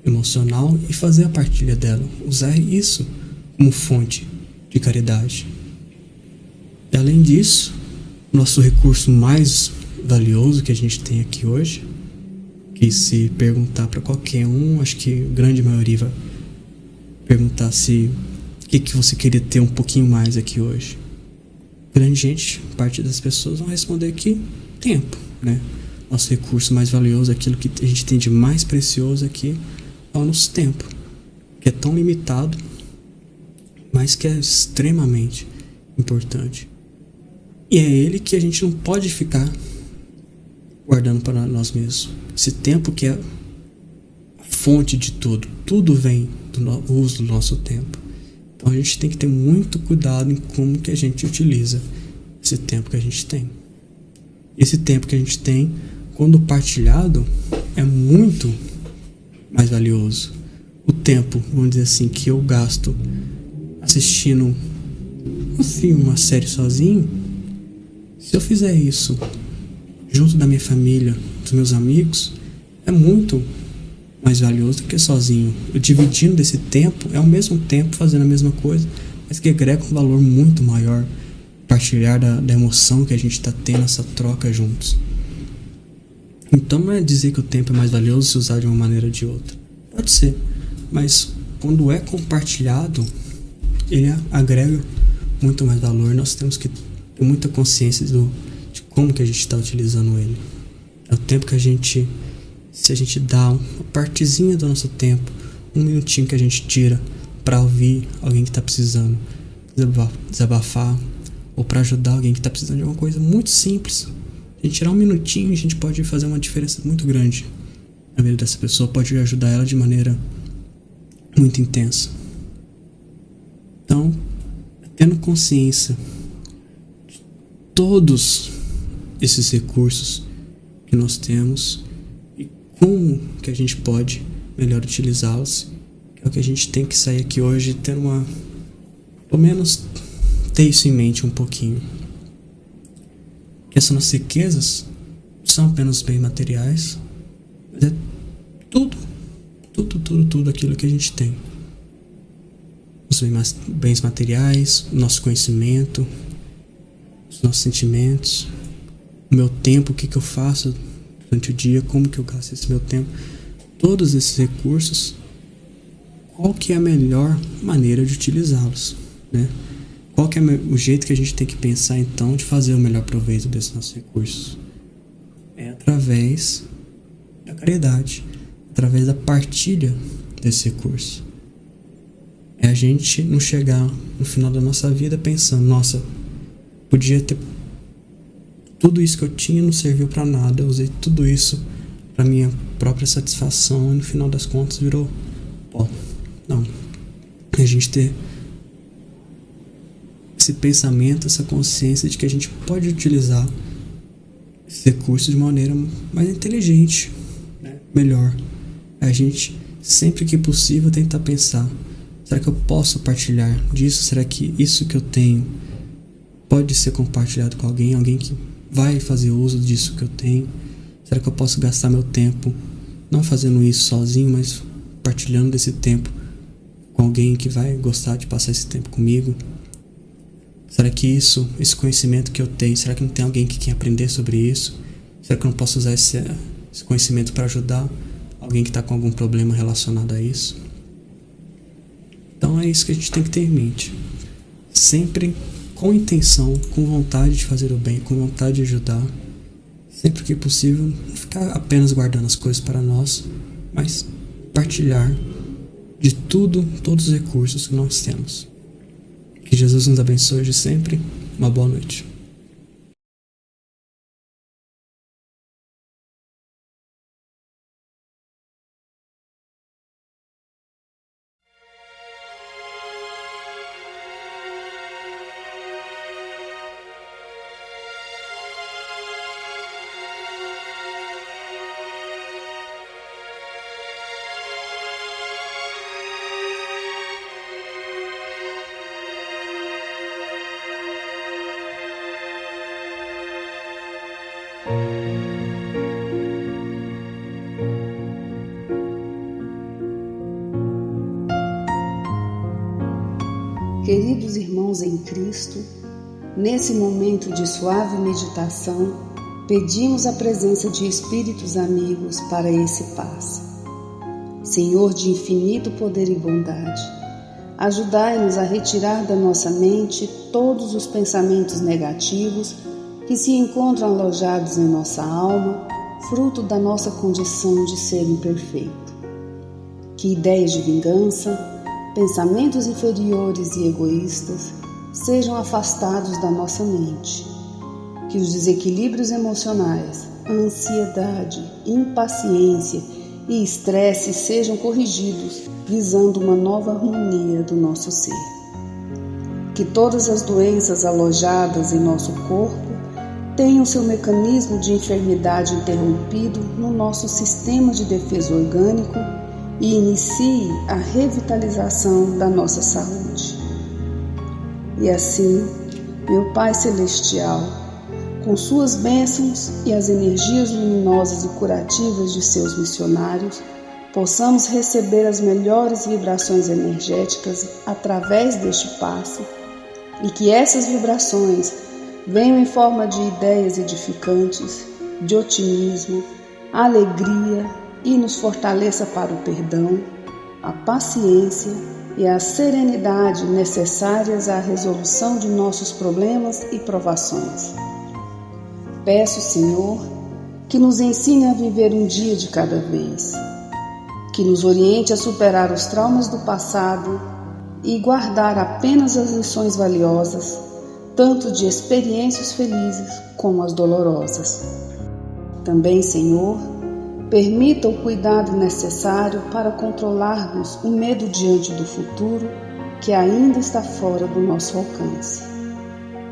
emocional e fazer a partilha dela, usar isso como fonte de caridade. E além disso, nosso recurso mais valioso que a gente tem aqui hoje, que se perguntar para qualquer um, acho que a grande maioria vai perguntar o que você queria ter um pouquinho mais aqui hoje. Grande gente, parte das pessoas vão responder que tempo, né? Nosso recurso mais valioso, aquilo que a gente tem de mais precioso aqui é o nosso tempo, que é tão limitado, mas que é extremamente importante. E é ele que a gente não pode ficar guardando para nós mesmos. Esse tempo que é a fonte de tudo. Tudo vem do uso do nosso tempo. Então a gente tem que ter muito cuidado em como que a gente utiliza esse tempo que a gente tem. Esse tempo que a gente tem, quando partilhado, é muito mais valioso. O tempo, vamos dizer assim, que eu gasto assistindo um filme, uma série sozinho, se eu fizer isso junto da minha família, dos meus amigos, é muito mais valioso do que sozinho. Eu dividindo esse tempo, é ao mesmo tempo fazendo a mesma coisa, mas que agrega um valor muito maior, partilhar da emoção que a gente está tendo, essa troca juntos. Então não é dizer que o tempo é mais valioso se usar de uma maneira ou de outra. Pode ser, mas quando é compartilhado, ele agrega muito mais valor. Nós temos que ter muita consciência de como que a gente está utilizando ele. É o tempo que se a gente dá uma partezinha do nosso tempo, um minutinho que a gente tira para ouvir alguém que está precisando desabafar, ou para ajudar alguém que está precisando de alguma coisa muito simples. A gente tirar um minutinho, a gente pode fazer uma diferença muito grande na vida dessa pessoa, pode ajudar ela de maneira muito intensa. Então, tendo consciência de todos esses recursos que nós temos e como que a gente pode melhor utilizá-los, que é o que a gente tem que sair aqui hoje tendo pelo menos ter isso em mente um pouquinho. Que essas nossas riquezas são apenas bens materiais, mas é tudo aquilo que a gente tem. Os bens materiais, o nosso conhecimento, os nossos sentimentos, o meu tempo, o que eu faço durante o dia, como que eu gasto esse meu tempo. Todos esses recursos, qual que é a melhor maneira de utilizá-los, né? Qual que é o jeito que a gente tem que pensar, então, de fazer o melhor proveito desses nossos recursos? É através da caridade, através da partilha desse recurso. É a gente não chegar no final da nossa vida pensando, nossa, podia ter tudo isso que eu tinha, não serviu para nada, eu usei tudo isso para minha própria satisfação e no final das contas virou pó. Não. A gente ter esse pensamento, essa consciência de que a gente pode utilizar esses recursos de maneira mais inteligente, né? Melhor. A gente, sempre que possível, tentar pensar, será que eu posso partilhar disso? Será que isso que eu tenho pode ser compartilhado com alguém que vai fazer uso disso que eu tenho? Será que eu posso gastar meu tempo não fazendo isso sozinho, mas partilhando desse tempo com alguém que vai gostar de passar esse tempo comigo? Será que esse conhecimento que eu tenho, será que não tem alguém que quer aprender sobre isso? Será que eu não posso usar esse conhecimento para ajudar alguém que está com algum problema relacionado a isso? Então é isso que a gente tem que ter em mente. Sempre com intenção, com vontade de fazer o bem, com vontade de ajudar. Sempre que possível, não ficar apenas guardando as coisas para nós, mas partilhar de todos os recursos que nós temos. Que Jesus nos abençoe de sempre. Uma boa noite. Queridos irmãos em Cristo, nesse momento de suave meditação, pedimos a presença de espíritos amigos para esse passe. Senhor de infinito poder e bondade, ajudai-nos a retirar da nossa mente todos os pensamentos negativos que se encontram alojados em nossa alma, fruto da nossa condição de ser imperfeito. Que ideias de vingança, pensamentos inferiores e egoístas sejam afastados da nossa mente. Que os desequilíbrios emocionais, ansiedade, impaciência e estresse sejam corrigidos, visando uma nova harmonia do nosso ser. Que todas as doenças alojadas em nosso corpo tenham seu mecanismo de enfermidade interrompido no nosso sistema de defesa orgânico e inicie a revitalização da nossa saúde. E assim, meu Pai Celestial, com suas bênçãos e as energias luminosas e curativas de seus missionários, possamos receber as melhores vibrações energéticas através deste passe e que essas vibrações venham em forma de ideias edificantes, de otimismo, alegria e nos fortaleça para o perdão, a paciência e a serenidade necessárias à resolução de nossos problemas e provações. Peço, Senhor, que nos ensine a viver um dia de cada vez, que nos oriente a superar os traumas do passado e guardar apenas as lições valiosas, tanto de experiências felizes como as dolorosas. Também, Senhor, permita o cuidado necessário para controlarmos o medo diante do futuro que ainda está fora do nosso alcance.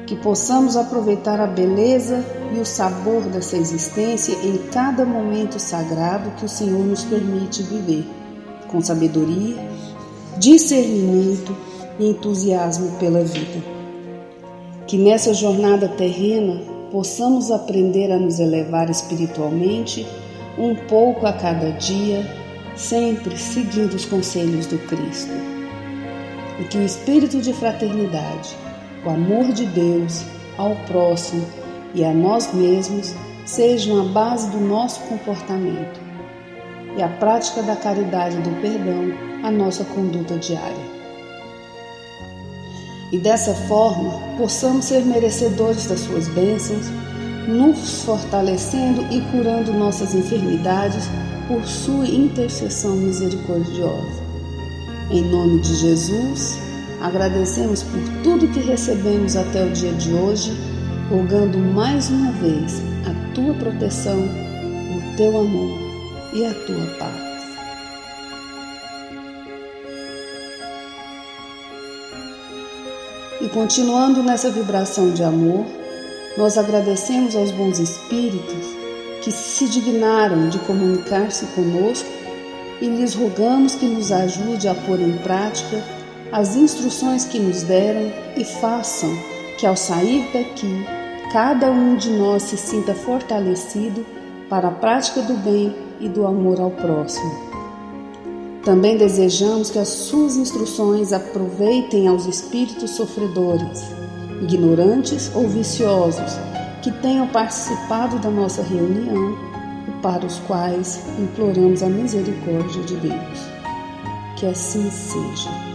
Que possamos aproveitar a beleza e o sabor dessa existência em cada momento sagrado que o Senhor nos permite viver, com sabedoria, discernimento e entusiasmo pela vida. Que nessa jornada terrena possamos aprender a nos elevar espiritualmente um pouco a cada dia, sempre seguindo os conselhos do Cristo. E que o espírito de fraternidade, o amor de Deus ao próximo e a nós mesmos sejam a base do nosso comportamento e a prática da caridade e do perdão a nossa conduta diária. E dessa forma possamos ser merecedores das suas bênçãos, nos fortalecendo e curando nossas enfermidades por sua intercessão misericordiosa. Em nome de Jesus, agradecemos por tudo que recebemos até o dia de hoje, rogando mais uma vez a tua proteção, o teu amor e a tua paz. E continuando nessa vibração de amor, nós agradecemos aos bons espíritos que se dignaram de comunicar-se conosco e lhes rogamos que nos ajude a pôr em prática as instruções que nos deram e façam que ao sair daqui, cada um de nós se sinta fortalecido para a prática do bem e do amor ao próximo. Também desejamos que as suas instruções aproveitem aos espíritos sofredores, ignorantes ou viciosos, que tenham participado da nossa reunião e para os quais imploramos a misericórdia de Deus. Que assim seja.